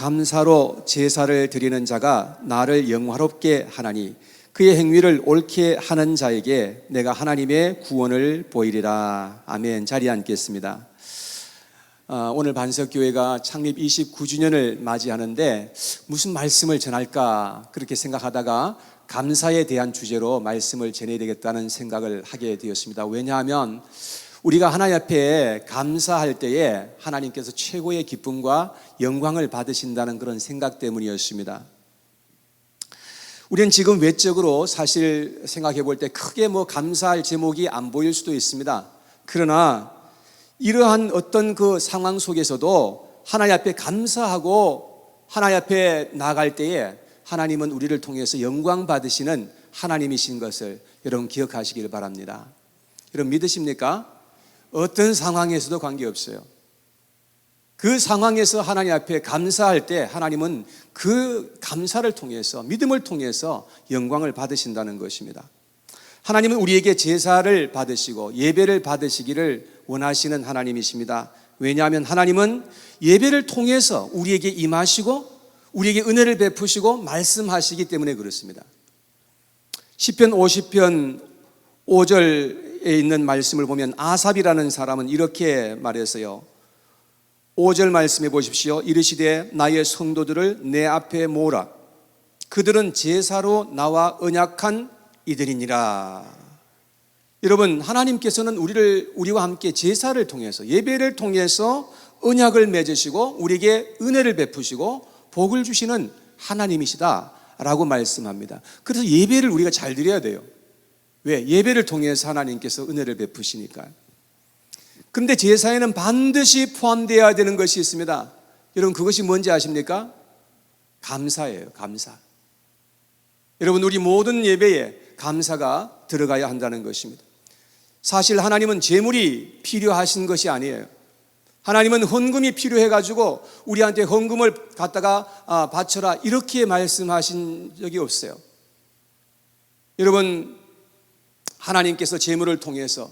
감사로 제사를 드리는 자가 나를 영화롭게 하나니 그의 행위를 옳게 하는 자에게 내가 하나님의 구원을 보이리라. 아멘. 자리에 앉겠습니다. 오늘 반석교회가 창립 29주년을 맞이하는데 무슨 말씀을 전할까 그렇게 생각하다가 감사에 대한 주제로 말씀을 전해야 되겠다는 생각을 하게 되었습니다. 왜냐하면 우리가 하나님 앞에 감사할 때에 하나님께서 최고의 기쁨과 영광을 받으신다는 그런 생각 때문이었습니다. 우리는 지금 외적으로 사실 생각해 볼 때 크게 감사할 제목이 안 보일 수도 있습니다. 그러나 이러한 어떤 그 상황 속에서도 하나님 앞에 감사하고 하나님 앞에 나아갈 때에 하나님은 우리를 통해서 영광 받으시는 하나님이신 것을 여러분 기억하시길 바랍니다. 여러분 믿으십니까? 어떤 상황에서도 관계없어요. 그 상황에서 하나님 앞에 감사할 때 하나님은 그 감사를 통해서 믿음을 통해서 영광을 받으신다는 것입니다. 하나님은 우리에게 제사를 받으시고 예배를 받으시기를 원하시는 하나님이십니다. 왜냐하면 하나님은 예배를 통해서 우리에게 임하시고 우리에게 은혜를 베푸시고 말씀하시기 때문에 그렇습니다. 시편 50편 5절에 있는 말씀을 보면 아삽이라는 사람은 이렇게 말했어요. 5절 말씀해 보십시오. 이르시되 나의 성도들을 내 앞에 모으라. 그들은 제사로 나와 언약한 이들이니라. 여러분, 하나님께서는 우리와 함께 제사를 통해서 예배를 통해서 언약을 맺으시고 우리에게 은혜를 베푸시고 복을 주시는 하나님이시다라고 말씀합니다. 그래서 예배를 우리가 잘 드려야 돼요. 왜? 예배를 통해서 하나님께서 은혜를 베푸시니까요. 그런데 제사에는 반드시 포함되어야 되는 것이 있습니다. 여러분 그것이 뭔지 아십니까? 감사예요. 감사. 여러분 우리 모든 예배에 감사가 들어가야 한다는 것입니다. 사실 하나님은 제물이 필요하신 것이 아니에요. 하나님은 헌금이 필요해가지고 우리한테 헌금을 갖다가 바쳐라 이렇게 말씀하신 적이 없어요. 여러분 하나님께서 제물을 통해서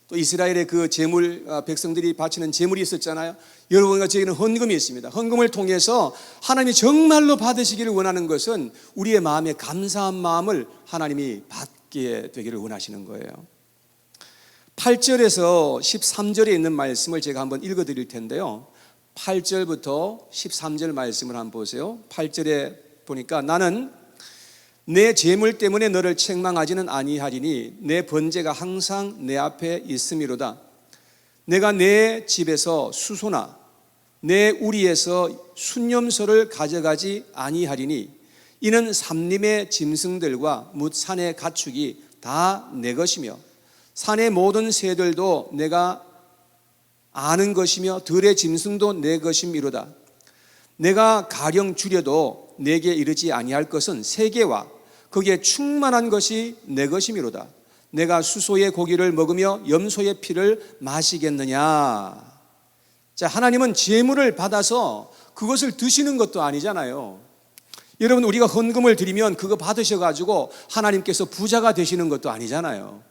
또 이스라엘의 그 제물 백성들이 바치는 제물이 있었잖아요. 여러분과 저에게는 헌금이 있습니다. 헌금을 통해서 하나님이 정말로 받으시기를 원하는 것은 우리의 마음에 감사한 마음을 하나님이 받게 되기를 원하시는 거예요. 8절에서 13절에 있는 말씀을 제가 한번 읽어드릴 텐데요. 8절부터 13절 말씀을 한번 보세요. 8절에 보니까 나는 내 재물 때문에 너를 책망하지는 아니하리니 내 번제가 항상 내 앞에 있음이로다. 내가 내 집에서 수소나 내 우리에서 순념소를 가져가지 아니하리니 이는 삼림의 짐승들과 뭇 산의 가축이 다 내 것이며 산의 모든 새들도 내가 아는 것이며 들의 짐승도 내 것임이로다. 내가 가령 주려도 내게 이르지 아니할 것은 세계와 거기에 충만한 것이 내 것이미로다. 내가 수소의 고기를 먹으며 염소의 피를 마시겠느냐. 자, 하나님은 제물을 받아서 그것을 드시는 것도 아니잖아요. 여러분 우리가 헌금을 드리면 그거 받으셔가지고 하나님께서 부자가 되시는 것도 아니잖아요.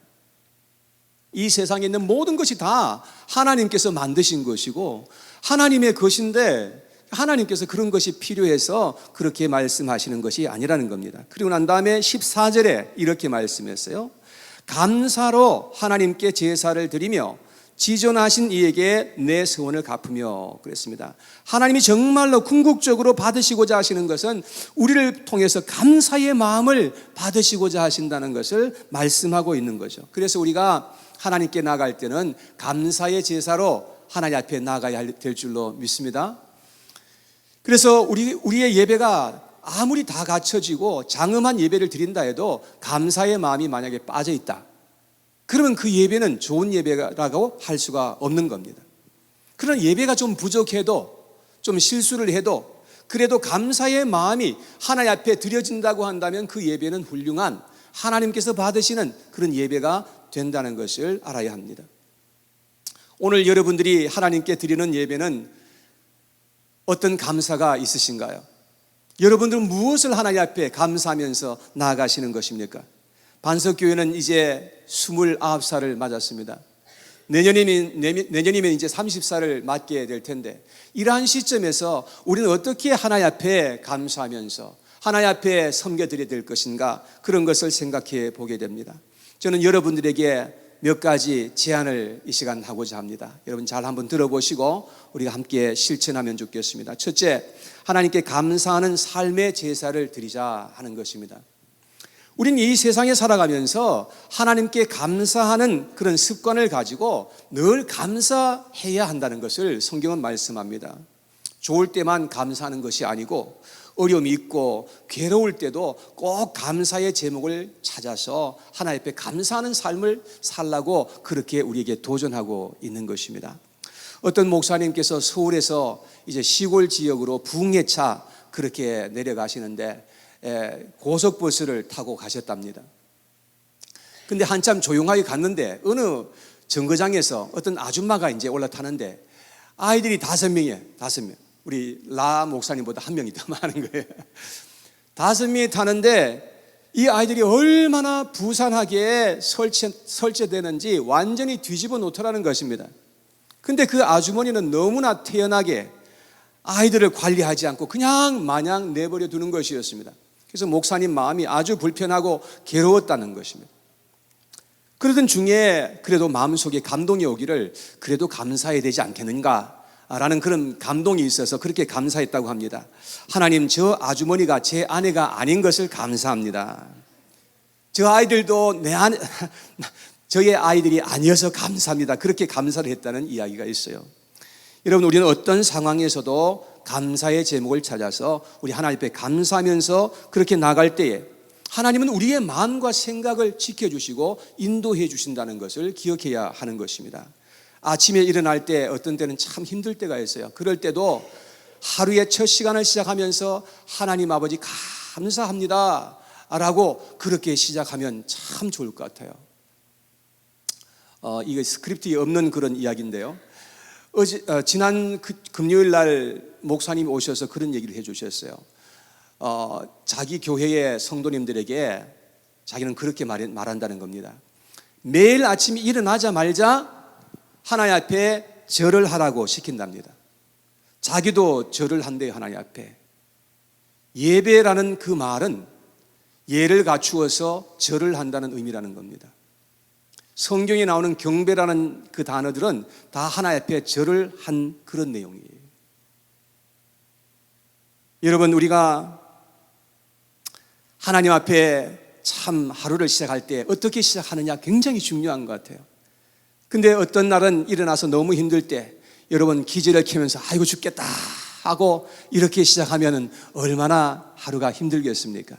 이 세상에 있는 모든 것이 다 하나님께서 만드신 것이고 하나님의 것인데 하나님께서 그런 것이 필요해서 그렇게 말씀하시는 것이 아니라는 겁니다. 그리고 난 다음에 14절에 이렇게 말씀했어요. 감사로 하나님께 제사를 드리며 지존하신 이에게 내 서원을 갚으며 그랬습니다. 하나님이 정말로 궁극적으로 받으시고자 하시는 것은 우리를 통해서 감사의 마음을 받으시고자 하신다는 것을 말씀하고 있는 거죠. 그래서 우리가 하나님께 나아갈 때는 감사의 제사로 하나님 앞에 나아가야 될 줄로 믿습니다. 그래서 우리의 예배가 아무리 다 갖춰지고 장엄한 예배를 드린다 해도 감사의 마음이 만약에 빠져 있다. 그러면 그 예배는 좋은 예배라고 할 수가 없는 겁니다. 그런 예배가 좀 부족해도 좀 실수를 해도 그래도 감사의 마음이 하나님 앞에 드려진다고 한다면 그 예배는 훌륭한 하나님께서 받으시는 그런 예배가 된다는 것을 알아야 합니다. 오늘 여러분들이 하나님께 드리는 예배는 어떤 감사가 있으신가요? 여러분들은 무엇을 하나님 앞에 감사하면서 나아가시는 것입니까? 반석교회는 이제 29살을 맞았습니다. 내년이면 이제 30살을 맞게 될 텐데, 이러한 시점에서 우리는 어떻게 하나님 앞에 감사하면서 하나님 앞에 섬겨드려야 될 것인가, 그런 것을 생각해 보게 됩니다. 저는 여러분들에게 몇 가지 제안을 이 시간 하고자 합니다. 여러분 잘 한번 들어보시고 우리가 함께 실천하면 좋겠습니다. 첫째, 하나님께 감사하는 삶의 제사를 드리자 하는 것입니다. 우리는 이 세상에 살아가면서 하나님께 감사하는 그런 습관을 가지고 늘 감사해야 한다는 것을 성경은 말씀합니다. 좋을 때만 감사하는 것이 아니고 어려움이 있고 괴로울 때도 꼭 감사의 제목을 찾아서 하나님 앞에 감사하는 삶을 살라고 그렇게 우리에게 도전하고 있는 것입니다. 어떤 목사님께서 서울에서 이제 시골 지역으로 부흥회차 그렇게 내려가시는데 고속버스를 타고 가셨답니다. 근데 한참 조용하게 갔는데 어느 정거장에서 어떤 아줌마가 이제 올라타는데 아이들이 5명이에요. 5명. 우리 라 목사님보다 1명이 더 많은 거예요. 5명이 타는데 이 아이들이 얼마나 부산하게 설치되는지 완전히 뒤집어 놓더라는 것입니다. 근데 그 아주머니는 너무나 태연하게 아이들을 관리하지 않고 그냥 마냥 내버려 두는 것이었습니다. 그래서 목사님 마음이 아주 불편하고 괴로웠다는 것입니다. 그러던 중에 그래도 마음속에 감동이 오기를 그래도 감사해야 되지 않겠는가 라는 그런 감동이 있어서 그렇게 감사했다고 합니다. 하나님, 저 아주머니가 제 아내가 아닌 것을 감사합니다. 저 아이들도 저의 아이들이 아니어서 감사합니다. 그렇게 감사를 했다는 이야기가 있어요. 여러분, 우리는 어떤 상황에서도 감사의 제목을 찾아서 우리 하나님 앞에 감사하면서 그렇게 나갈 때에 하나님은 우리의 마음과 생각을 지켜주시고 인도해 주신다는 것을 기억해야 하는 것입니다. 아침에 일어날 때 어떤 때는 참 힘들 때가 있어요. 그럴 때도 하루의 첫 시간을 시작하면서 하나님 아버지 감사합니다 라고 그렇게 시작하면 참 좋을 것 같아요. 이게 스크립트에 없는 그런 이야기인데요. 지난 금요일 날 목사님이 오셔서 그런 얘기를 해주셨어요. 자기 교회의 성도님들에게 자기는 그렇게 말한다는 겁니다. 매일 아침에 일어나자마자 하나님 앞에 절을 하라고 시킨답니다. 자기도 절을 한대요. 하나님 앞에. 예배라는 그 말은 예를 갖추어서 절을 한다는 의미라는 겁니다. 성경에 나오는 경배라는 그 단어들은 다 하나님 앞에 절을 한 그런 내용이에요. 여러분, 우리가 하나님 앞에 참 하루를 시작할 때 어떻게 시작하느냐 굉장히 중요한 것 같아요. 근데 어떤 날은 일어나서 너무 힘들 때 여러분 기지를 켜면서 아이고 죽겠다 하고 이렇게 시작하면 얼마나 하루가 힘들겠습니까?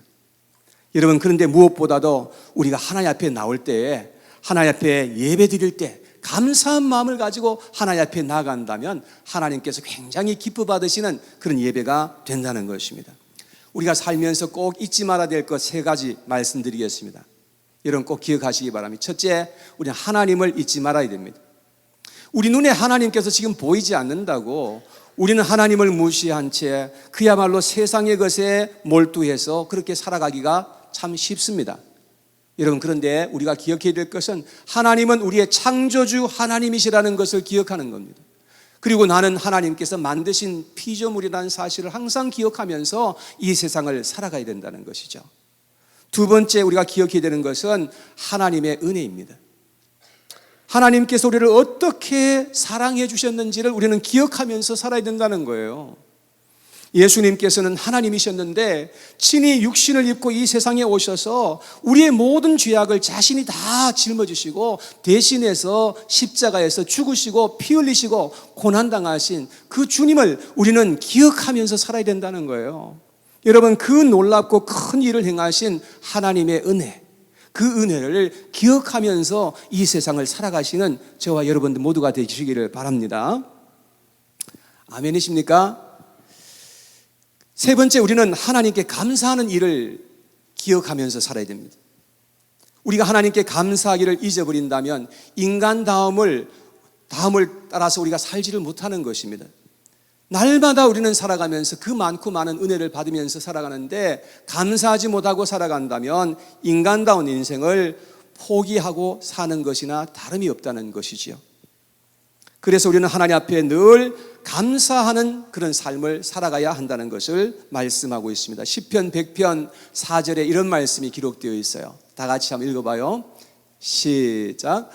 여러분, 그런데 무엇보다도 우리가 하나님 앞에 나올 때에 하나님 앞에 예배 드릴 때 감사한 마음을 가지고 하나님 앞에 나간다면 하나님께서 굉장히 기뻐 받으시는 그런 예배가 된다는 것입니다. 우리가 살면서 꼭 잊지 말아야 될 것 3가지 말씀드리겠습니다. 여러분 꼭 기억하시기 바랍니다. 첫째, 우리는 하나님을 잊지 말아야 됩니다. 우리 눈에 하나님께서 지금 보이지 않는다고 우리는 하나님을 무시한 채 그야말로 세상의 것에 몰두해서 그렇게 살아가기가 참 쉽습니다. 여러분, 그런데 우리가 기억해야 될 것은 하나님은 우리의 창조주 하나님이시라는 것을 기억하는 겁니다. 그리고 나는 하나님께서 만드신 피조물이라는 사실을 항상 기억하면서 이 세상을 살아가야 된다는 것이죠. 2번째 우리가 기억해야 되는 것은 하나님의 은혜입니다. 하나님께서 우리를 어떻게 사랑해 주셨는지를 우리는 기억하면서 살아야 된다는 거예요. 예수님께서는 하나님이셨는데 친히 육신을 입고 이 세상에 오셔서 우리의 모든 죄악을 자신이 다 짊어지시고 대신해서 십자가에서 죽으시고 피 흘리시고 고난당하신 그 주님을 우리는 기억하면서 살아야 된다는 거예요. 여러분, 그 놀랍고 큰 일을 행하신 하나님의 은혜, 그 은혜를 기억하면서 이 세상을 살아가시는 저와 여러분들 모두가 되시기를 바랍니다. 아멘이십니까? 3번째, 우리는 하나님께 감사하는 일을 기억하면서 살아야 됩니다. 우리가 하나님께 감사하기를 잊어버린다면 인간다움을 따라서 우리가 살지를 못하는 것입니다. 날마다 우리는 살아가면서 그 많고 많은 은혜를 받으면서 살아가는데 감사하지 못하고 살아간다면 인간다운 인생을 포기하고 사는 것이나 다름이 없다는 것이지요. 그래서 우리는 하나님 앞에 늘 감사하는 그런 삶을 살아가야 한다는 것을 말씀하고 있습니다. 시편 100편 4절에 이런 말씀이 기록되어 있어요. 다 같이 한번 읽어봐요. 시작.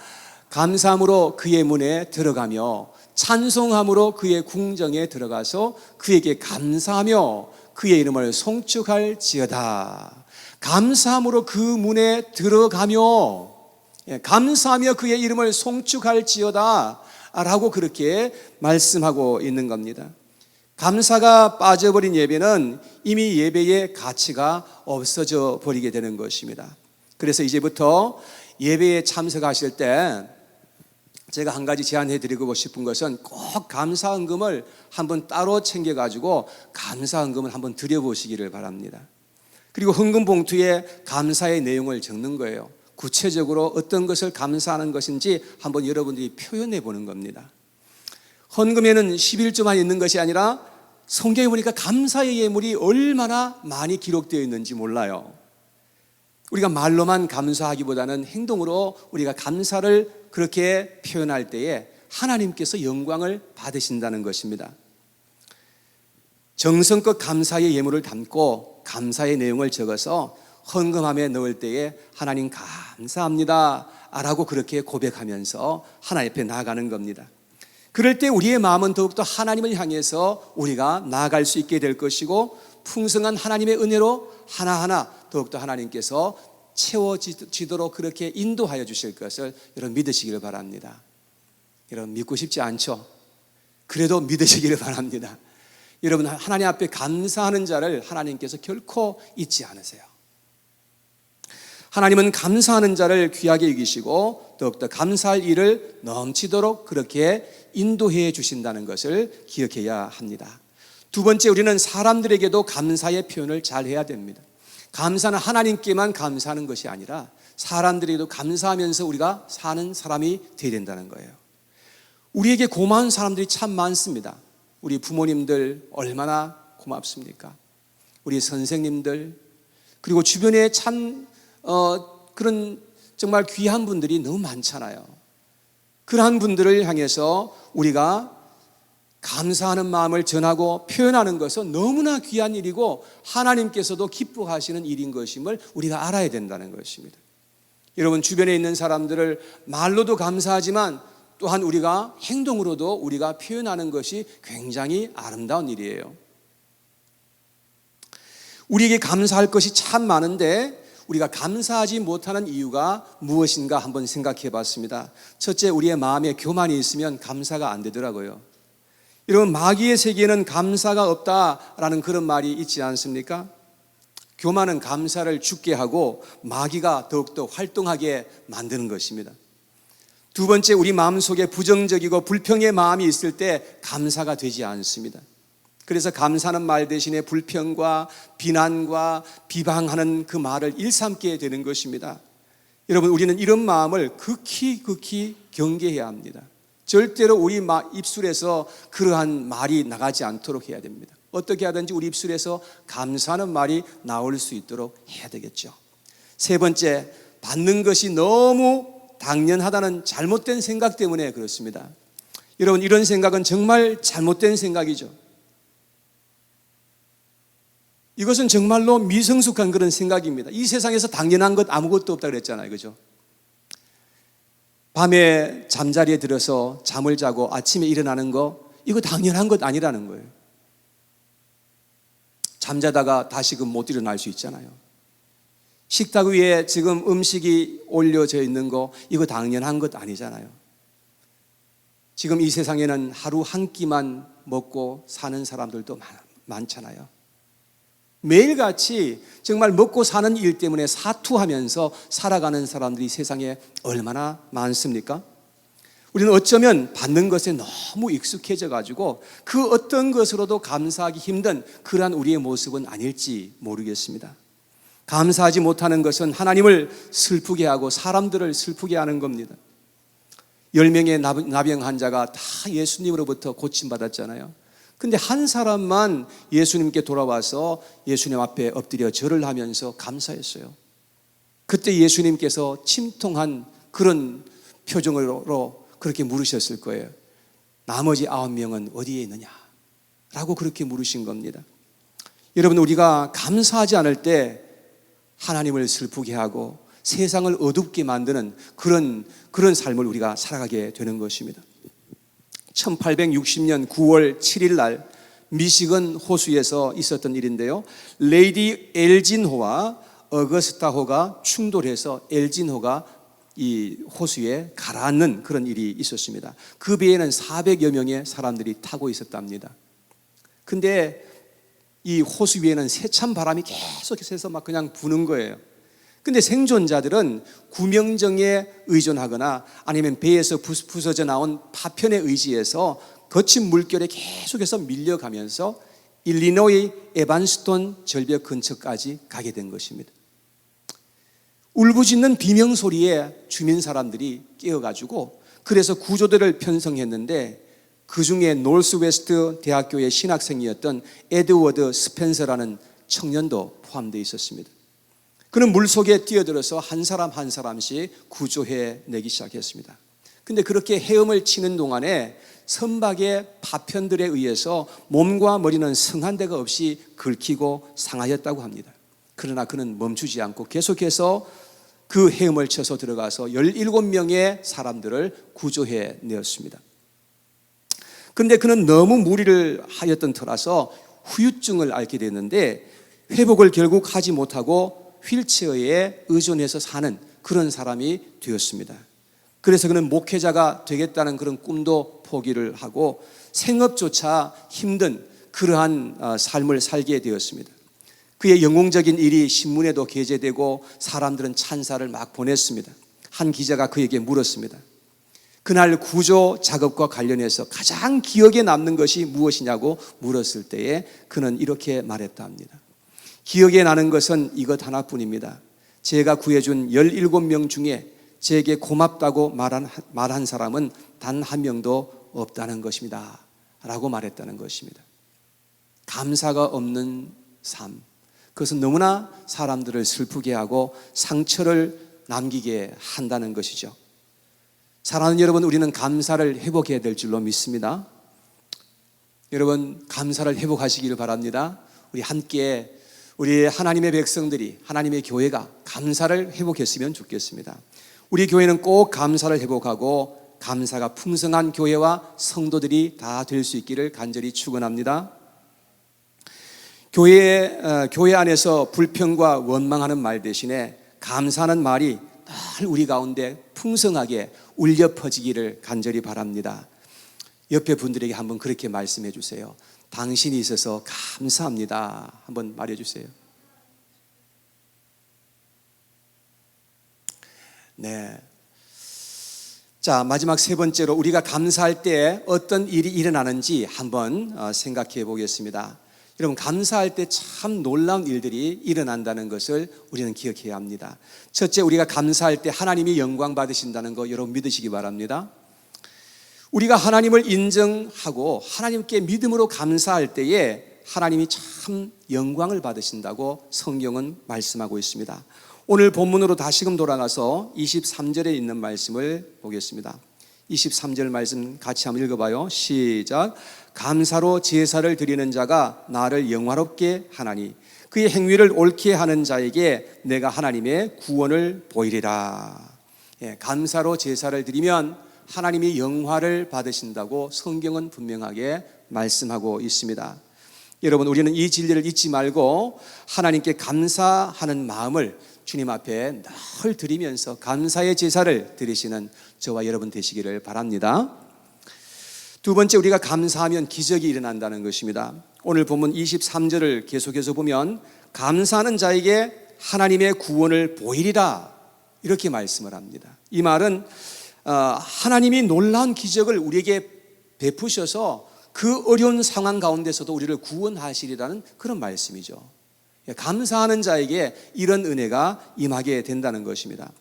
감사함으로 그의 문에 들어가며 찬송함으로 그의 궁정에 들어가서 그에게 감사하며 그의 이름을 송축할지어다. 감사함으로 그 문에 들어가며, 감사하며 그의 이름을 송축할지어다 라고 그렇게 말씀하고 있는 겁니다. 감사가 빠져버린 예배는 이미 예배의 가치가 없어져 버리게 되는 것입니다. 그래서 이제부터 예배에 참석하실 때 제가 한 가지 제안해 드리고 싶은 것은 꼭 감사헌금을 한번 따로 챙겨가지고 감사헌금을 한번 드려보시기를 바랍니다. 그리고 헌금 봉투에 감사의 내용을 적는 거예요. 구체적으로 어떤 것을 감사하는 것인지 한번 여러분들이 표현해 보는 겁니다. 헌금에는 11조만 있는 것이 아니라 성경에 보니까 감사의 예물이 얼마나 많이 기록되어 있는지 몰라요. 우리가 말로만 감사하기보다는 행동으로 우리가 감사를 그렇게 표현할 때에 하나님께서 영광을 받으신다는 것입니다. 정성껏 감사의 예물을 담고 감사의 내용을 적어서 헌금함에 넣을 때에 하나님 감사합니다 라고 그렇게 고백하면서 하나님 앞에 나아가는 겁니다. 그럴 때 우리의 마음은 더욱더 하나님을 향해서 우리가 나아갈 수 있게 될 것이고 풍성한 하나님의 은혜로 하나하나 더욱더 하나님께서 채워지도록 그렇게 인도하여 주실 것을 여러분 믿으시기를 바랍니다. 여러분 믿고 싶지 않죠? 그래도 믿으시기를 바랍니다. 여러분 하나님 앞에 감사하는 자를 하나님께서 결코 잊지 않으세요. 하나님은 감사하는 자를 귀하게 여기시고 더욱더 감사할 일을 넘치도록 그렇게 인도해 주신다는 것을 기억해야 합니다. 두 번째, 우리는 사람들에게도 감사의 표현을 잘 해야 됩니다. 감사는 하나님께만 감사하는 것이 아니라 사람들에게도 감사하면서 우리가 사는 사람이 되어야 된다는 거예요. 우리에게 고마운 사람들이 참 많습니다. 우리 부모님들 얼마나 고맙습니까? 우리 선생님들, 그리고 주변에 참 그런 정말 귀한 분들이 너무 많잖아요. 그러한 분들을 향해서 우리가 감사하는 마음을 전하고 표현하는 것은 너무나 귀한 일이고 하나님께서도 기뻐하시는 일인 것임을 우리가 알아야 된다는 것입니다. 여러분 주변에 있는 사람들을 말로도 감사하지만 또한 우리가 행동으로도 우리가 표현하는 것이 굉장히 아름다운 일이에요. 우리에게 감사할 것이 참 많은데 우리가 감사하지 못하는 이유가 무엇인가 한번 생각해 봤습니다. 첫째, 우리의 마음에 교만이 있으면 감사가 안 되더라고요. 여러분 마귀의 세계에는 감사가 없다라는 그런 말이 있지 않습니까? 교만은 감사를 죽게 하고 마귀가 더욱더 활동하게 만드는 것입니다. 두 번째, 우리 마음속에 부정적이고 불평의 마음이 있을 때 감사가 되지 않습니다. 그래서 감사하는 말 대신에 불평과 비난과 비방하는 그 말을 일삼게 되는 것입니다. 여러분 우리는 이런 마음을 극히 경계해야 합니다. 절대로 우리 입술에서 그러한 말이 나가지 않도록 해야 됩니다. 어떻게 하든지 우리 입술에서 감사하는 말이 나올 수 있도록 해야 되겠죠. 세 번째, 받는 것이 너무 당연하다는 잘못된 생각 때문에 그렇습니다. 여러분 이런 생각은 정말 잘못된 생각이죠. 이것은 정말로 미성숙한 그런 생각입니다. 이 세상에서 당연한 것 아무것도 없다 그랬잖아요. 그죠? 밤에 잠자리에 들어서 잠을 자고 아침에 일어나는 거 이거 당연한 것 아니라는 거예요. 잠자다가 다시금 못 일어날 수 있잖아요. 식탁 위에 지금 음식이 올려져 있는 거 이거 당연한 것 아니잖아요. 지금 이 세상에는 하루 한 끼만 먹고 사는 사람들도 많잖아요. 매일같이 정말 먹고 사는 일 때문에 사투하면서 살아가는 사람들이 세상에 얼마나 많습니까? 우리는 어쩌면 받는 것에 너무 익숙해져 가지고 그 어떤 것으로도 감사하기 힘든 그러한 우리의 모습은 아닐지 모르겠습니다. 감사하지 못하는 것은 하나님을 슬프게 하고 사람들을 슬프게 하는 겁니다. 10명의 나병 환자가 다 예수님으로부터 고침받았잖아요. 근데 한 사람만 예수님께 돌아와서 예수님 앞에 엎드려 절을 하면서 감사했어요. 그때 예수님께서 침통한 그런 표정으로 그렇게 물으셨을 거예요. 나머지 9명은 어디에 있느냐? 라고 그렇게 물으신 겁니다. 여러분, 우리가 감사하지 않을 때 하나님을 슬프게 하고 세상을 어둡게 만드는 그런 삶을 우리가 살아가게 되는 것입니다. 1860년 9월 7일 날 미시건 호수에서 있었던 일인데요. 레이디 엘진호와 어거스타호가 충돌해서 엘진호가 이 호수에 가라앉는 그런 일이 있었습니다. 그 배에는 400여 명의 사람들이 타고 있었답니다. 근데 이 호수 위에는 세찬 바람이 계속해서 막 그냥 부는 거예요. 근데 생존자들은 구명정에 의존하거나 아니면 배에서 부서져 나온 파편에 의지해서 거친 물결에 계속해서 밀려가면서 일리노이 에반스톤 절벽 근처까지 가게 된 것입니다. 울부짖는 비명소리에 주민 사람들이 깨어가지고 그래서 구조대를 편성했는데 그 중에 노스웨스트 대학교의 신학생이었던 에드워드 스펜서라는 청년도 포함되어 있었습니다. 그는 물속에 뛰어들어서 한 사람 한 사람씩 구조해 내기 시작했습니다. 근데 그렇게 헤엄을 치는 동안에 선박의 파편들에 의해서 몸과 머리는 성한 데가 없이 긁히고 상하였다고 합니다. 그러나 그는 멈추지 않고 계속해서 그 헤엄을 쳐서 들어가서 17명의 사람들을 구조해 내었습니다. 그런데 그는 너무 무리를 하였던 터라서 후유증을 앓게 됐는데 회복을 결국 하지 못하고 휠체어에 의존해서 사는 그런 사람이 되었습니다. 그래서 그는 목회자가 되겠다는 그런 꿈도 포기를 하고 생업조차 힘든 그러한 삶을 살게 되었습니다. 그의 영웅적인 일이 신문에도 게재되고 사람들은 찬사를 막 보냈습니다. 한 기자가 그에게 물었습니다. 그날 구조 작업과 관련해서 가장 기억에 남는 것이 무엇이냐고 물었을 때에 그는 이렇게 말했다 합니다. 기억에 나는 것은 이것 하나뿐입니다. 제가 구해준 17명 중에 제게 고맙다고 말한 사람은 단 한 명도 없다는 것입니다. 라고 말했다는 것입니다. 감사가 없는 삶, 그것은 너무나 사람들을 슬프게 하고 상처를 남기게 한다는 것이죠. 사랑하는 여러분, 우리는 감사를 회복해야 될 줄로 믿습니다. 여러분, 감사를 회복하시기를 바랍니다. 우리 함께 우리 하나님의 백성들이, 하나님의 교회가 감사를 회복했으면 좋겠습니다. 우리 교회는 꼭 감사를 회복하고 감사가 풍성한 교회와 성도들이 다 될 수 있기를 간절히 축원합니다. 교회 안에서 불평과 원망하는 말 대신에 감사하는 말이 늘 우리 가운데 풍성하게 울려 퍼지기를 간절히 바랍니다. 옆에 분들에게 한번 그렇게 말씀해 주세요. 당신이 있어서 감사합니다. 한번 말해 주세요. 네. 자, 마지막 세 번째로 우리가 감사할 때 어떤 일이 일어나는지 한번 생각해 보겠습니다. 여러분, 감사할 때 참 놀라운 일들이 일어난다는 것을 우리는 기억해야 합니다. 첫째, 우리가 감사할 때 하나님이 영광 받으신다는 거 여러분 믿으시기 바랍니다. 우리가 하나님을 인정하고 하나님께 믿음으로 감사할 때에 하나님이 참 영광을 받으신다고 성경은 말씀하고 있습니다. 오늘 본문으로 다시금 돌아가서 23절에 있는 말씀을 보겠습니다. 23절 말씀 같이 한번 읽어봐요. 시작. 감사로 제사를 드리는 자가 나를 영화롭게 하나니 그의 행위를 옳게 하는 자에게 내가 하나님의 구원을 보이리라. 감사로 제사를 드리면 하나님이 영화를 받으신다고 성경은 분명하게 말씀하고 있습니다. 여러분, 우리는 이 진리를 잊지 말고 하나님께 감사하는 마음을 주님 앞에 늘 드리면서 감사의 제사를 드리시는 저와 여러분 되시기를 바랍니다. 두 번째, 우리가 감사하면 기적이 일어난다는 것입니다. 오늘 본문 23절을 계속해서 보면 감사하는 자에게 하나님의 구원을 보이리라 이렇게 말씀을 합니다. 이 말은 하나님이 놀라운 기적을 우리에게 베푸셔서 그 어려운 상황 가운데서도 우리를 구원하시리라는 그런 말씀이죠. 감사하는 자에게 이런 은혜가 임하게 된다는 것입니다.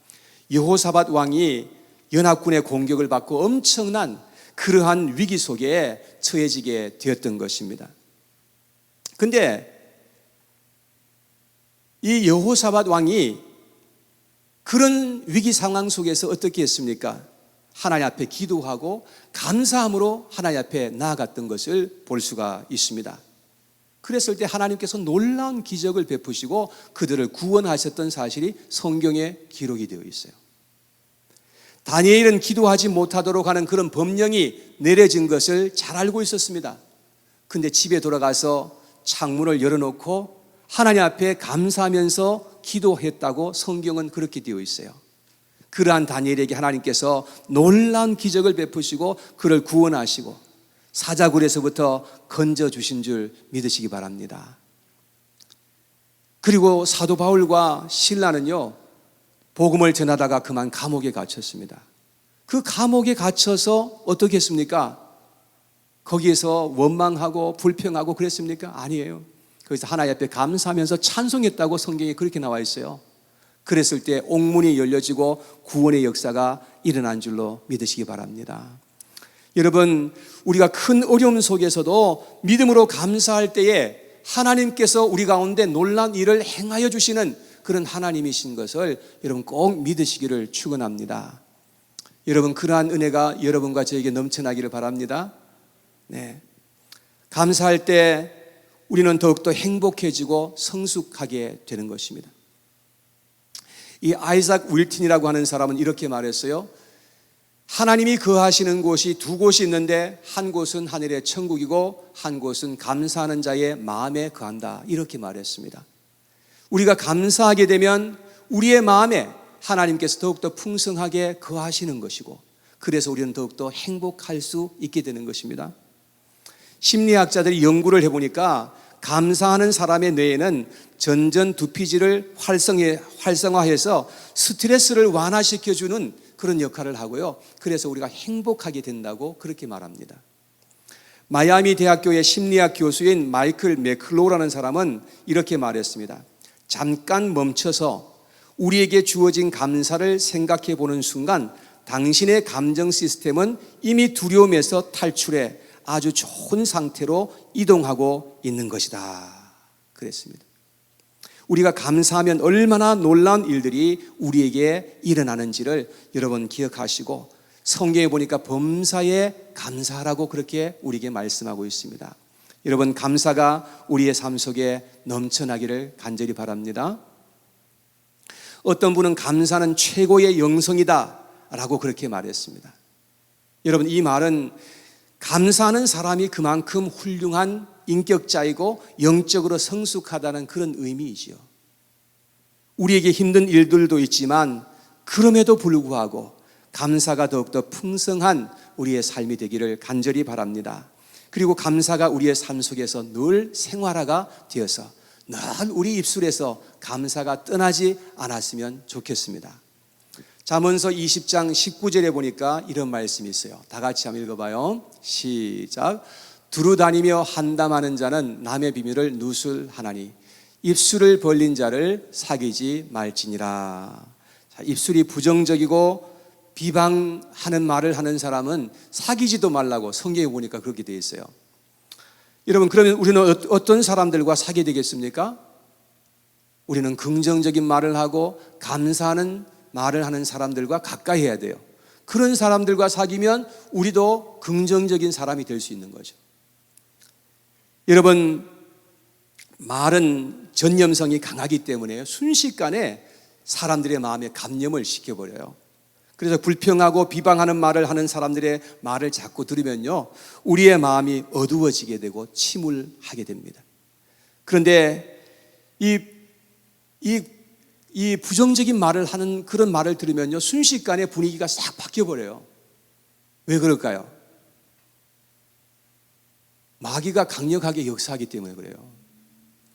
여호사밧 왕이 연합군의 공격을 받고 엄청난 그러한 위기 속에 처해지게 되었던 것입니다. 그런데 이 여호사밧 왕이 그런 위기 상황 속에서 어떻게 했습니까? 하나님 앞에 기도하고 감사함으로 하나님 앞에 나아갔던 것을 볼 수가 있습니다. 그랬을 때 하나님께서 놀라운 기적을 베푸시고 그들을 구원하셨던 사실이 성경에 기록이 되어 있어요. 다니엘은 기도하지 못하도록 하는 그런 법령이 내려진 것을 잘 알고 있었습니다. 근데 집에 돌아가서 창문을 열어놓고 하나님 앞에 감사하면서 기도했다고 성경은 그렇게 되어 있어요. 그러한 다니엘에게 하나님께서 놀라운 기적을 베푸시고 그를 구원하시고 사자굴에서부터 건져주신 줄 믿으시기 바랍니다. 그리고 사도 바울과 실라는요, 복음을 전하다가 그만 감옥에 갇혔습니다. 그 감옥에 갇혀서 어떻게 했습니까? 거기에서 원망하고 불평하고 그랬습니까? 아니에요. 거기서 하나님 앞에 감사하면서 찬송했다고 성경에 그렇게 나와 있어요. 그랬을 때 옥문이 열려지고 구원의 역사가 일어난 줄로 믿으시기 바랍니다. 여러분, 우리가 큰 어려움 속에서도 믿음으로 감사할 때에 하나님께서 우리 가운데 놀라운 일을 행하여 주시는 그런 하나님이신 것을 여러분 꼭 믿으시기를 축원합니다. 여러분, 그러한 은혜가 여러분과 저에게 넘쳐나기를 바랍니다. 네. 감사할 때 우리는 더욱더 행복해지고 성숙하게 되는 것입니다. 이 아이작 윌튼이라고 하는 사람은 이렇게 말했어요. 하나님이 거하시는 곳이 두 곳이 있는데 한 곳은 하늘의 천국이고 한 곳은 감사하는 자의 마음에 거한다. 이렇게 말했습니다. 우리가 감사하게 되면 우리의 마음에 하나님께서 더욱더 풍성하게 거하시는 것이고 그래서 우리는 더욱더 행복할 수 있게 되는 것입니다. 심리학자들이 연구를 해보니까 감사하는 사람의 뇌에는 전전두피질을 활성화해서 스트레스를 완화시켜주는 그런 역할을 하고요. 그래서 우리가 행복하게 된다고 그렇게 말합니다. 마이애미 대학교의 심리학 교수인 마이클 맥클로우라는 사람은 이렇게 말했습니다. 잠깐 멈춰서 우리에게 주어진 감사를 생각해 보는 순간 당신의 감정 시스템은 이미 두려움에서 탈출해 아주 좋은 상태로 이동하고 있는 것이다. 그랬습니다. 우리가 감사하면 얼마나 놀라운 일들이 우리에게 일어나는지를 여러분 기억하시고 성경에 보니까 범사에 감사하라고 그렇게 우리에게 말씀하고 있습니다. 여러분, 감사가 우리의 삶 속에 넘쳐나기를 간절히 바랍니다. 어떤 분은 감사는 최고의 영성이다 라고 그렇게 말했습니다. 여러분, 이 말은 감사하는 사람이 그만큼 훌륭한 인격자이고 영적으로 성숙하다는 그런 의미이지요. 우리에게 힘든 일들도 있지만 그럼에도 불구하고 감사가 더욱더 풍성한 우리의 삶이 되기를 간절히 바랍니다. 그리고 감사가 우리의 삶 속에서 늘 생활화가 되어서 늘 우리 입술에서 감사가 떠나지 않았으면 좋겠습니다. 잠언서 20장 19절에 보니까 이런 말씀이 있어요. 다 같이 한번 읽어봐요. 시작. 두루 다니며 한담하는 자는 남의 비밀을 누설하나니 입술을 벌린 자를 사귀지 말지니라. 자, 입술이 부정적이고 비방하는 말을 하는 사람은 사귀지도 말라고 성경에 보니까 그렇게 되어 있어요. 여러분, 그러면 우리는 어떤 사람들과 사귀게 되겠습니까? 우리는 긍정적인 말을 하고 감사하는 말을 하는 사람들과 가까이 해야 돼요. 그런 사람들과 사귀면 우리도 긍정적인 사람이 될 수 있는 거죠. 여러분, 말은 전염성이 강하기 때문에 순식간에 사람들의 마음에 감염을 시켜버려요. 그래서 불평하고 비방하는 말을 하는 사람들의 말을 자꾸 들으면요, 우리의 마음이 어두워지게 되고 침울하게 됩니다. 그런데 이 부정적인 말을 하는 그런 말을 들으면요, 순식간에 분위기가 싹 바뀌어버려요. 왜 그럴까요? 마귀가 강력하게 역사하기 때문에 그래요.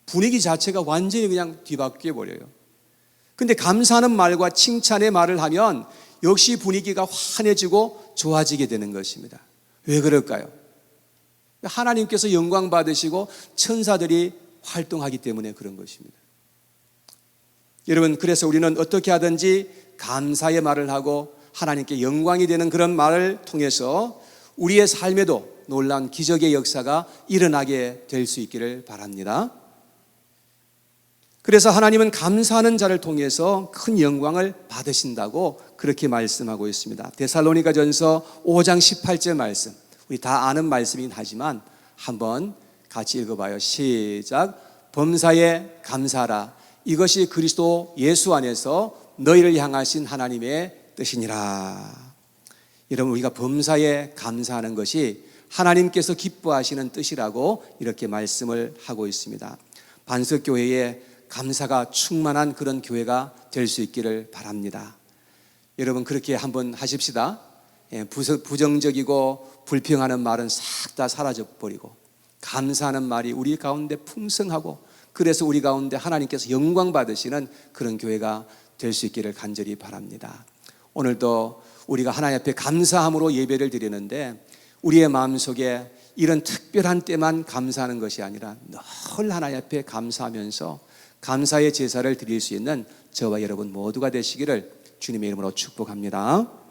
분위기 자체가 완전히 그냥 뒤바뀌어 버려요. 근데 감사하는 말과 칭찬의 말을 하면 역시 분위기가 환해지고 좋아지게 되는 것입니다. 왜 그럴까요? 하나님께서 영광 받으시고 천사들이 활동하기 때문에 그런 것입니다. 여러분, 그래서 우리는 어떻게 하든지 감사의 말을 하고 하나님께 영광이 되는 그런 말을 통해서 우리의 삶에도 놀라운 기적의 역사가 일어나게 될 수 있기를 바랍니다. 그래서 하나님은 감사하는 자를 통해서 큰 영광을 받으신다고 그렇게 말씀하고 있습니다. 데살로니가전서 5장 18절 말씀, 우리 다 아는 말씀이긴 하지만 한번 같이 읽어봐요. 시작. 범사에 감사하라. 이것이 그리스도 예수 안에서 너희를 향하신 하나님의 뜻이니라. 여러분, 우리가 범사에 감사하는 것이 하나님께서 기뻐하시는 뜻이라고 이렇게 말씀을 하고 있습니다. 반석교회에 감사가 충만한 그런 교회가 될 수 있기를 바랍니다. 여러분, 그렇게 한번 하십시다. 부정적이고 불평하는 말은 싹 다 사라져 버리고 감사하는 말이 우리 가운데 풍성하고, 그래서 우리 가운데 하나님께서 영광 받으시는 그런 교회가 될 수 있기를 간절히 바랍니다. 오늘도 우리가 하나님 앞에 감사함으로 예배를 드리는데 우리의 마음속에 이런 특별한 때만 감사하는 것이 아니라 늘 하나님 앞에 감사하면서 감사의 제사를 드릴 수 있는 저와 여러분 모두가 되시기를 주님의 이름으로 축복합니다.